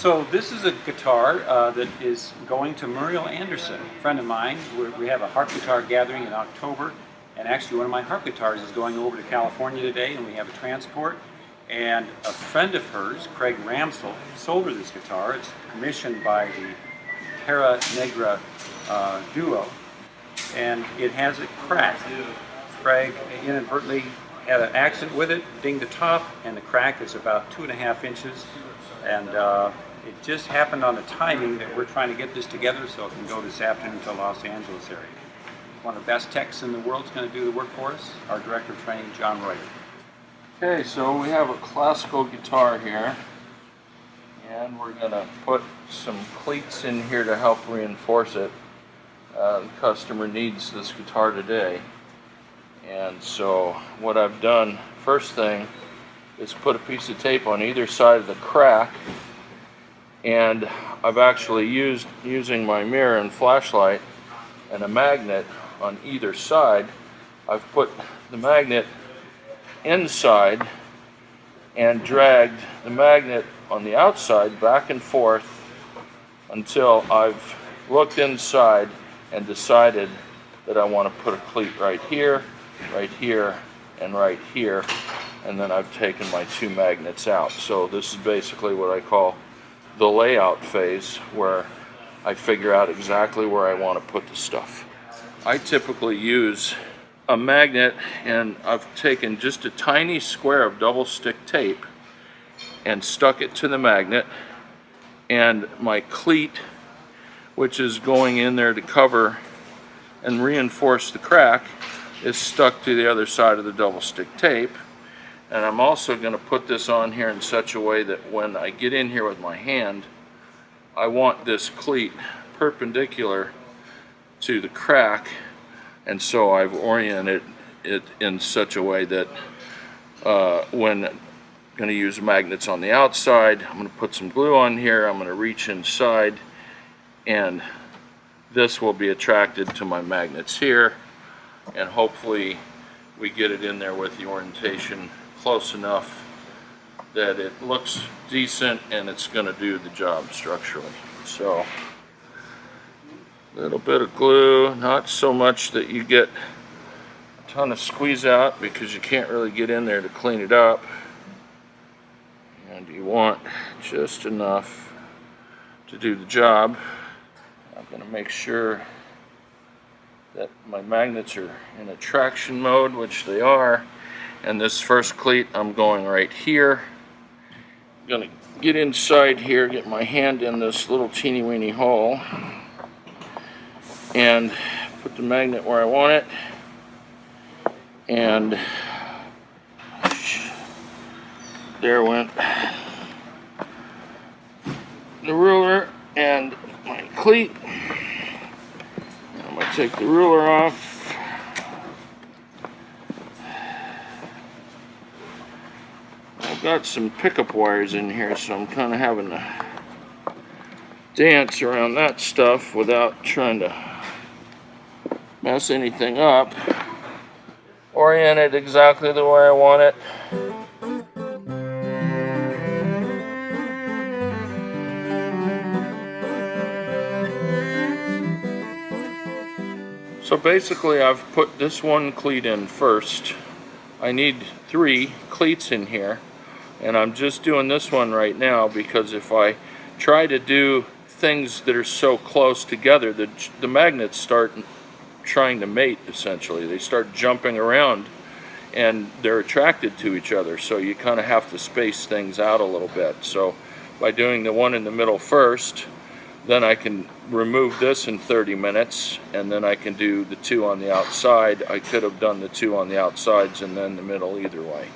So this is a guitar that is going to Muriel Anderson, a friend of mine. We have a harp guitar gathering in October, and actually one of my harp guitars is going over to California today, and we have a transport. And a friend of hers, Craig Ramsell, sold her this guitar. It's commissioned by the Terra Negra duo, and it has a crack. Craig inadvertently had an accident with it, dinged the top, and the crack is about 2.5 inches. And it just happened on the timing that we're trying to get this together so it can go this afternoon to Los Angeles area. One of the best techs in the world is going to do the work for us, our director of training, John Reuter. Okay, so we have a classical guitar here, and we're going to put some cleats in here to help reinforce it. The customer needs this guitar today, and so what I've done, first thing, is put a piece of tape on either side of the crack, and I've actually using my mirror and flashlight and a magnet on either side. I've put the magnet inside and dragged the magnet on the outside back and forth until I've looked inside and decided that I want to put a cleat right here, and right here, and then I've taken my two magnets out. So this is basically what I call the layout phase, where I figure out exactly where I want to put the stuff. I typically use a magnet, and I've taken just a tiny square of double stick tape and stuck it to the magnet, and my cleat, which is going in there to cover and reinforce the crack, is stuck to the other side of the double stick tape. And I'm also going to put this on here in such a way that when I get in here with my hand, I want this cleat perpendicular to the crack, and so I've oriented it in such a way that when I'm going to use magnets on the outside, I'm going to put some glue on here, I'm going to reach inside, and this will be attracted to my magnets here, and hopefully we get it in there with the orientation close enough that it looks decent and it's going to do the job structurally. So a little bit of glue, not so much that you get a ton of squeeze out because you can't really get in there to clean it up, and you want just enough to do the job. I'm going to make sure that my magnets are in attraction mode, which they are. And this first cleat, I'm going right here. I'm gonna get inside here, get my hand in this little teeny weeny hole, and put the magnet where I want it. And there went the ruler and my cleat. I'm gonna take the ruler off. I've got some pickup wires in here, so I'm kind of having to dance around that stuff without trying to mess anything up. Orient it exactly the way I want it. So basically I've put this one cleat in first. I need 3 cleats in here, and I'm just doing this one right now because if I try to do things that are so close together, the magnets start trying to mate essentially. They start jumping around and they're attracted to each other, so you kind of have to space things out a little bit. So by doing the one in the middle first, then I can remove this in 30 minutes, and then I can do the 2 on the outside. I could have done the 2 on the outsides and then the middle either way.